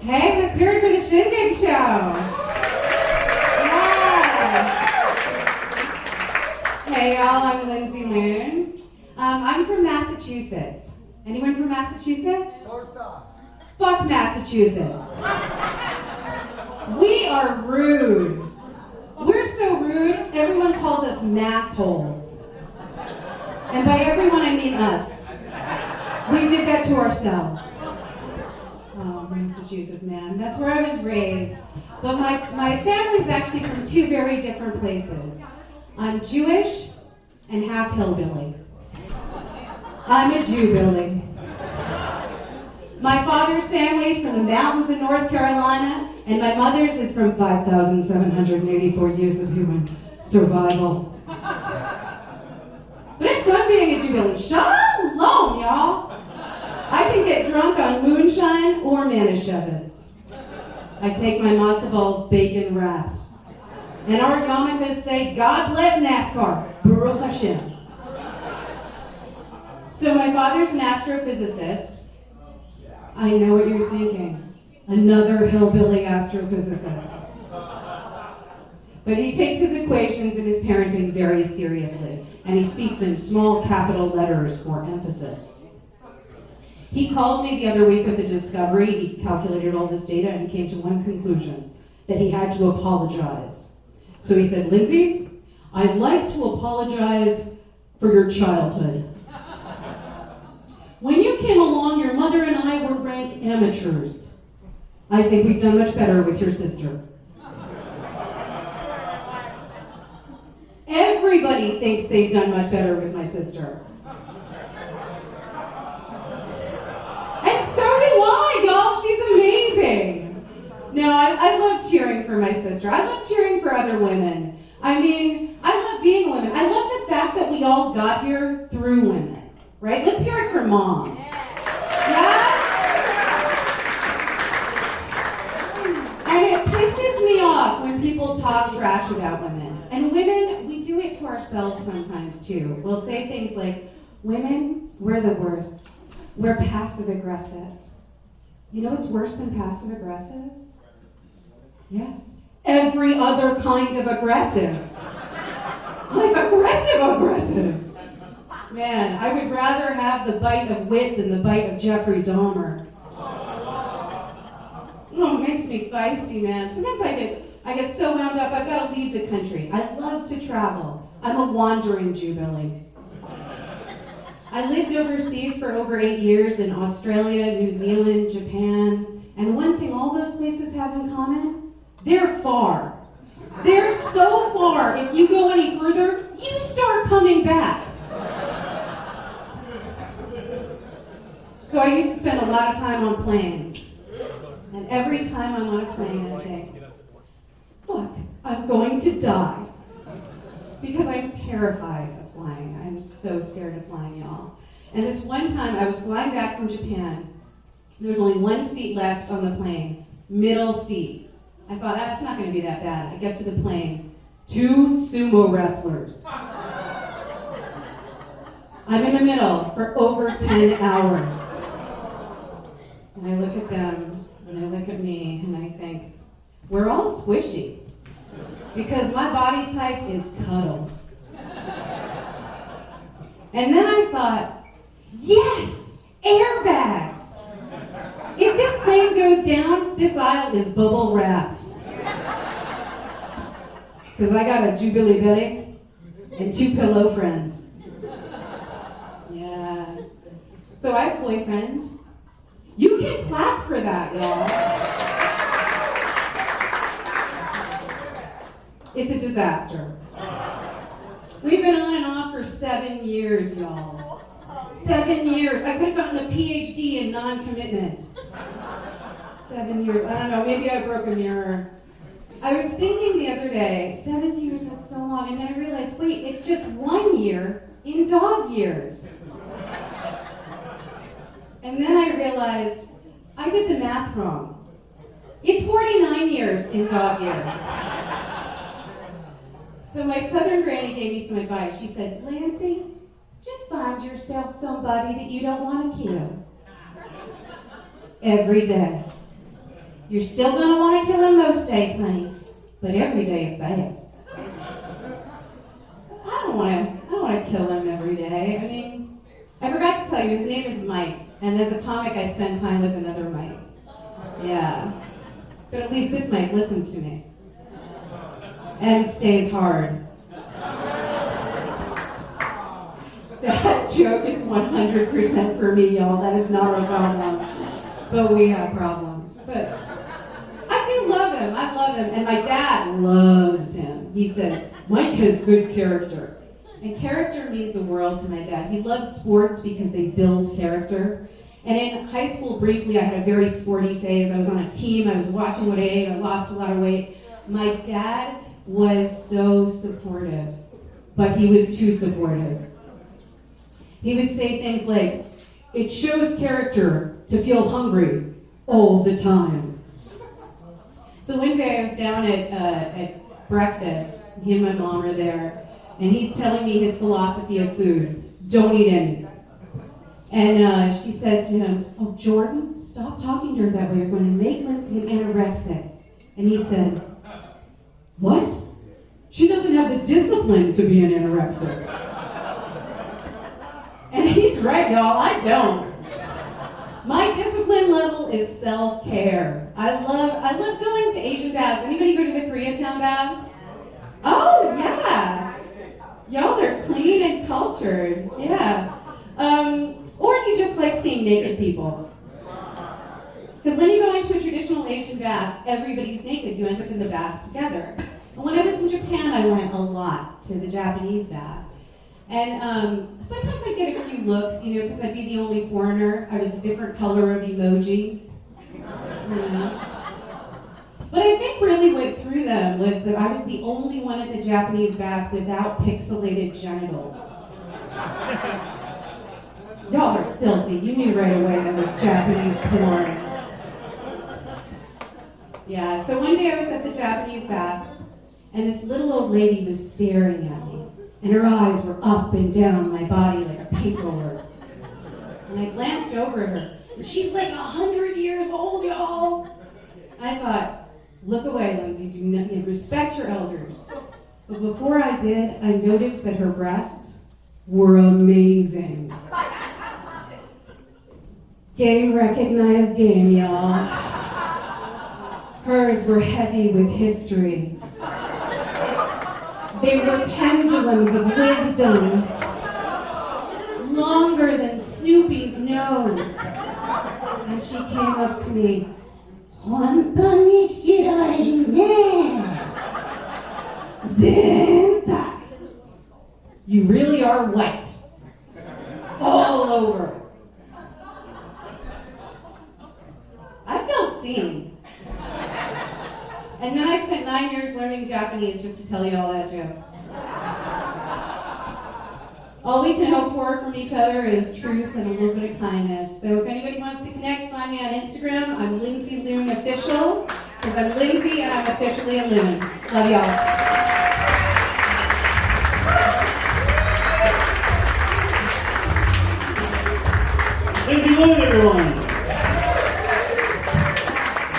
Hey, let's hear it for the Shindig Show. Yeah. Hey y'all, I'm Lindsey Loon. I'm from Massachusetts. Anyone from Massachusetts? Fuck Massachusetts. We are rude. We're so rude, everyone calls us massholes. And by everyone, I mean us. We did that to ourselves. Oh, Massachusetts, man. That's where I was raised. But my family's actually from two very different places. I'm Jewish and half hillbilly. I'm a Jew-billy. My father's family is from the mountains of North Carolina, and my mother's is from 5,784 years of human survival. But it's fun being a Jew-billy. Shalom, y'all. I can get drunk on moonshine or Manischewitz. I take my matzo balls bacon wrapped. And our yarmulkes say, God bless NASCAR, Baruch Hashem. So my father's an astrophysicist. I know what you're thinking. Another hillbilly astrophysicist. But he takes his equations and his parenting very seriously, and he speaks in small capital letters for emphasis. He called me the other week with a discovery. He calculated all this data and he came to one conclusion, that he had to apologize. So he said, Lindsey, I'd like to apologize for your childhood. When you came along, your mother and I were rank amateurs. I think we've done much better with your sister. Everybody thinks they've done much better with my sister. And so do I, y'all. She's amazing. No, I love cheering for my sister. I love cheering for other women. I mean, I love being a woman. I love the fact that we all got here through women, right? Let's hear it for Mom. Yeah? And it pisses me off when people talk trash about women. And women, we do it to ourselves sometimes too. We'll say things like, women, we're the worst. We're passive aggressive. You know what's worse than passive aggressive? Yes. Every other kind of aggressive. Like aggressive. Man, I would rather have the bite of wit than the bite of Jeffrey Dahmer. Oh, it makes me feisty, man. Sometimes I get so wound up, I've got to leave the country. I love to travel. I'm a wandering Jew-billy. I lived overseas for over 8 years in Australia, New Zealand, Japan, and one thing all those places have in common, they're far. They're so far, if you go any further, you start coming back. So I used to spend a lot of time on planes. And every time I'm on a plane, I think, fuck, I'm going to die. Because I'm terrified of flying. I'm so scared of flying, y'all. And this one time, I was flying back from Japan. There was only one seat left on the plane, middle seat. I thought, that's not going to be that bad. I get to the plane, 2 sumo wrestlers. I'm in the middle for over 10 hours. And I look at them, and I look at me, and I think, we're all squishy. Because my body type is cuddle. And then I thought, yes, airbags. If this plane goes down, this aisle is bubble wrapped. Because I got a Jubilee belly and 2 pillow friends. Yeah. So I have a boyfriend. You can clap for that, y'all. It's a disaster. We've been on and off for 7 years, y'all. 7 years. I could have gotten a PhD in non-commitment. 7 years. I don't know. Maybe I broke a mirror. I was thinking the other day, 7 years, that's so long. And then I realized, wait, it's just 1 year in dog years. And then I realized, I did the math wrong. It's 49 years in dog years. So my southern granny gave me some advice. She said, Lindsey, just find yourself somebody that you don't want to kill. Every day. You're still gonna want to kill him most days, honey, but every day is bad. I don't want to kill him every day. I mean, I forgot to tell you, his name is Mike, and as a comic, I spend time with another Mike. Yeah, but at least this Mike listens to me and stays hard. That joke is 100% for me, y'all. That is not a problem. But we have problems. But I do love him. I love him. And my dad loves him. He says, Mike has good character. And character means the world to my dad. He loves sports because they build character. And in high school, briefly, I had a very sporty phase. I was on a team. I was watching what I ate. I lost a lot of weight. My dad was so supportive, but he was too supportive. He would say things like, it shows character to feel hungry all the time. So one day I was down at breakfast, he and my mom were there, and he's telling me his philosophy of food, don't eat any. And she says to him, oh, Jordan, stop talking to her that way, you're going to make Lindsey anorexic. And he said, what? She doesn't have the discipline to be an anorexic. And he's right, y'all, I don't. My discipline level is self-care. I love going to Asian baths. Anybody go to the Koreatown baths? Oh, yeah. Y'all, they're clean and cultured. Yeah. Or you just like seeing naked people. Because when you go into a traditional Asian bath, everybody's naked. You end up in the bath together. And when I was in Japan, I went a lot to the Japanese bath. And sometimes I'd get a few looks, you know, because I'd be the only foreigner. I was a different color of emoji. You know? But I think really what threw them was that I was the only one at the Japanese bath without pixelated genitals. Y'all are filthy. You knew right away that was Japanese porn. Yeah, so one day I was at the Japanese bath, and this little old lady was staring at me. And her eyes were up and down my body like a paperwork. And I glanced over at her, and she's like 100 years old, y'all. I thought, look away, Lindsey, do not, respect your elders. But before I did, I noticed that her breasts were amazing. Game recognized game, y'all. Hers were heavy with history. They were pendulums of wisdom, longer than Snoopy's nose. And she came up to me, 本当に白いね。全体. You really are white. All over. I felt seen. And then I spent 9 years learning Japanese just to tell you all that joke. All we can hope for from each other is truth and a little bit of kindness. So if anybody wants to connect, find me on Instagram. I'm Lindsey Loon Official, because I'm Lindsey and I'm officially a loon. Love y'all. Lindsey Loon, everyone.